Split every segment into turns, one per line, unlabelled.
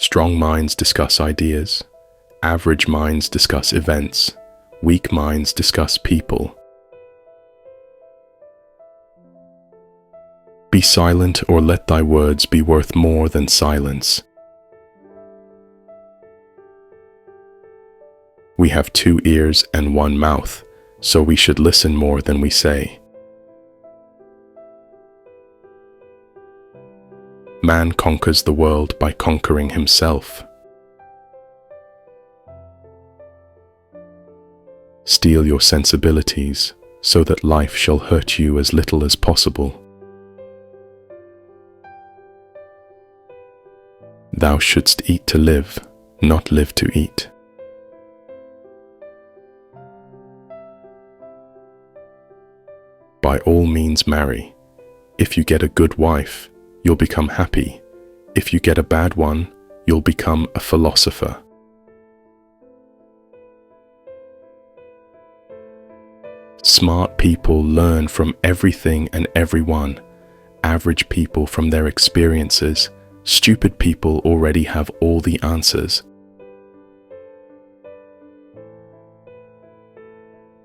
Strong minds discuss ideas. Average minds discuss events. Weak minds discuss people. Be silent, or let thy words be worth more than silence. We have 2 ears and 1 mouth, so we should listen more than we say. Man conquers the world by conquering himself. Steel your sensibilities so that life shall hurt you as little as possible. Thou shouldst eat to live, not live to eat. By all means marry. If you get a good wife, you'll become happy. If you get a bad one, you'll become a philosopher. Smart people learn from everything and everyone. Average people from their experiences. Stupid people already have all the answers.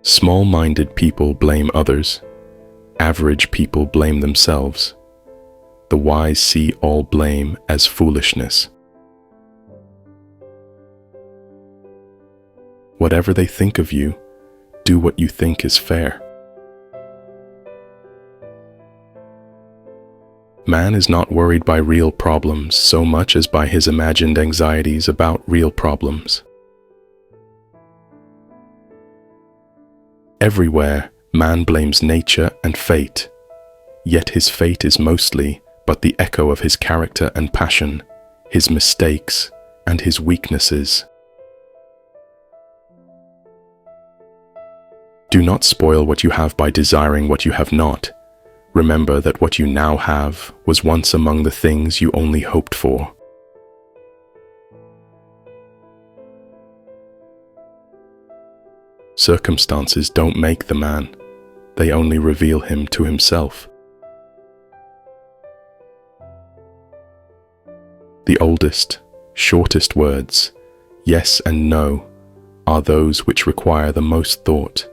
Small-minded people blame others. Average people blame themselves. The wise see all blame as foolishness. Whatever they think of you, do what you think is fair. Man is not worried by real problems so much as by his imagined anxieties about real problems. Everywhere, man blames nature and fate, yet his fate is mostly but the echo of his character and passion, his mistakes and his weaknesses. Do not spoil what you have by desiring what you have not. Remember that what you now have was once among the things you only hoped for. Circumstances don't make the man, they only reveal him to himself. The oldest, shortest words, yes and no, are those which require the most thought.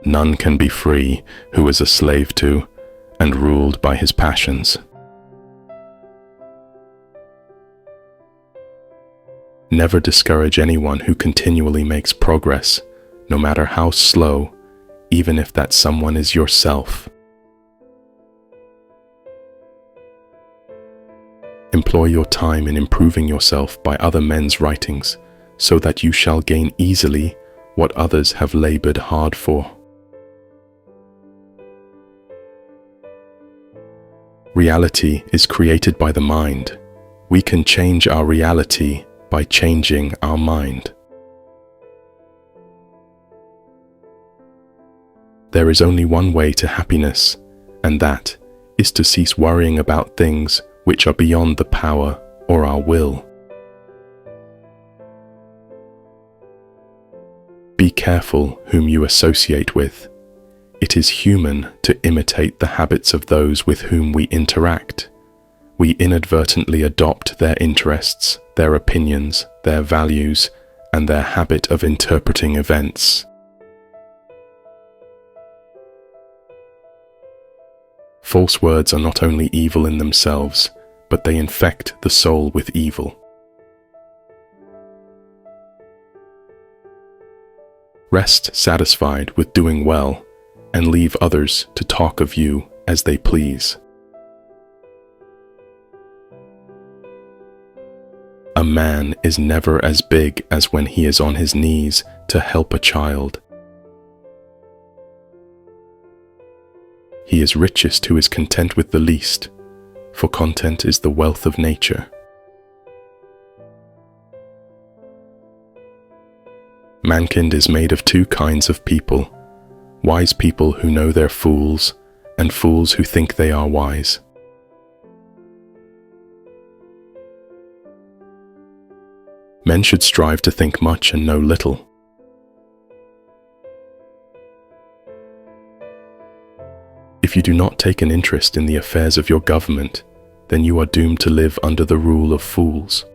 None can be free who is a slave to and ruled by his passions. Never discourage anyone who continually makes progress, no matter how slow, even if that someone is yourself. Employ your time in improving yourself by other men's writings, so that you shall gain easily what others have labored hard for. Reality is created by the mind. We can change our reality by changing our mind. There is only one way to happiness, and that is to cease worrying about things which are beyond the power or our will. Be careful whom you associate with. It is human to imitate the habits of those with whom we interact. We inadvertently adopt their interests, their opinions, their values, and their habit of interpreting events. False words are not only evil in themselves, but they infect the soul with evil. Rest satisfied with doing well, and leave others to talk of you as they please. A man is never as big as when he is on his knees to help a child. He is richest who is content with the least, for content is the wealth of nature. Mankind is made of 2 kinds of people: wise people who know they're fools, and fools who think they are wise. Men should strive to think much and know little. If you do not take an interest in the affairs of your government, then you are doomed to live under the rule of fools.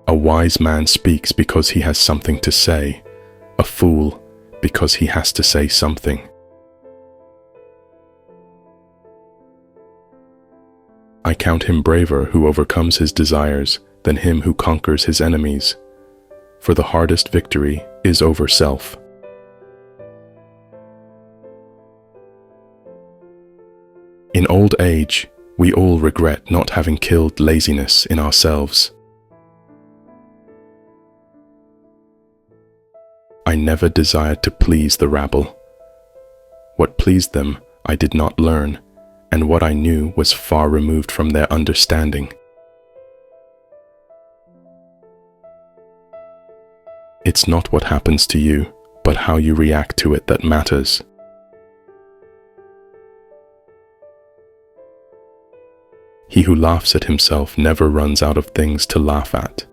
A wise man speaks because he has something to say, a fool because he has to say something. I count him braver who overcomes his desires than him who conquers his enemies, for the hardest victory is over self. In old age, we all regret not having killed laziness in ourselves. I never desired to please the rabble. What pleased them I did not learn, and what I knew was far removed from their understanding. It's not what happens to you, but how you react to it that matters. He who laughs at himself never runs out of things to laugh at.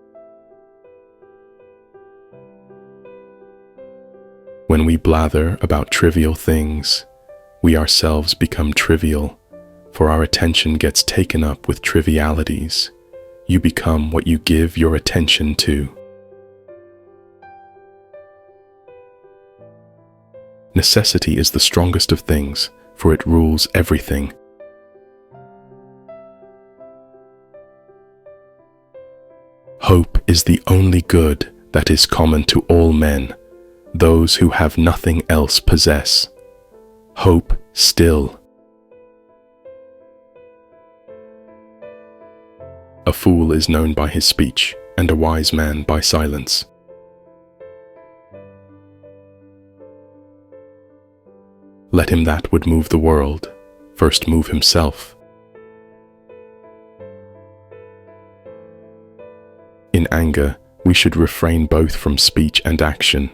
When we blather about trivial things, we ourselves become trivial, for our attention gets taken up with trivialities. You become what you give your attention to. Necessity is the strongest of things, for it rules everything. Hope is the only good that is common to all men. Those who have nothing else possess. Hope still. A fool is known by his speech, and a wise man by silence. Let him that would move the world first move himself. In anger, we should refrain both from speech and action.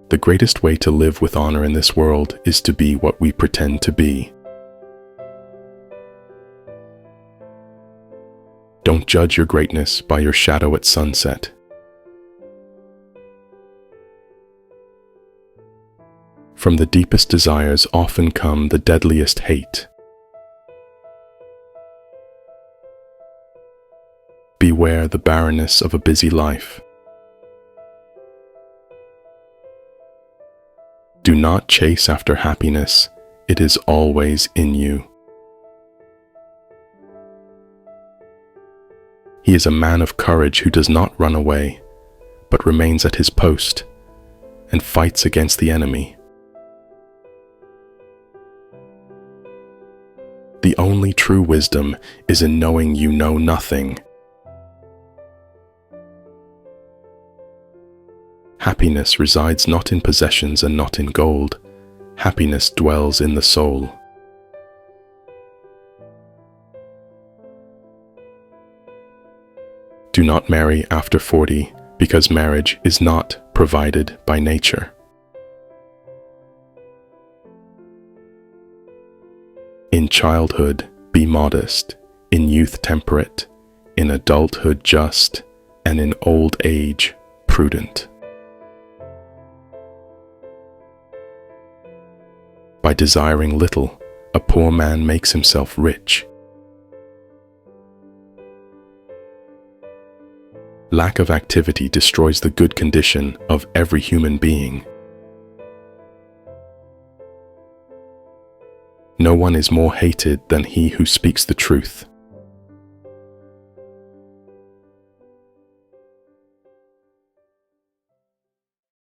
The greatest way to live with honor in this world is to be what we pretend to be. Don't judge your greatness by your shadow at sunset. From the deepest desires often come the deadliest hate. Beware the barrenness of a busy life. Do not chase after happiness, it is always in you. He is a man of courage who does not run away, but remains at his post and fights against the enemy. The only true wisdom is in knowing you know nothing. Happiness resides not in possessions and not in gold. Happiness dwells in the soul. Do not marry after 40, because marriage is not provided by nature. In childhood, be modest, in youth temperate, in adulthood just, and in old age prudent. By desiring little, a poor man makes himself rich. Lack of activity destroys the good condition of every human being. No one is more hated than he who speaks the truth.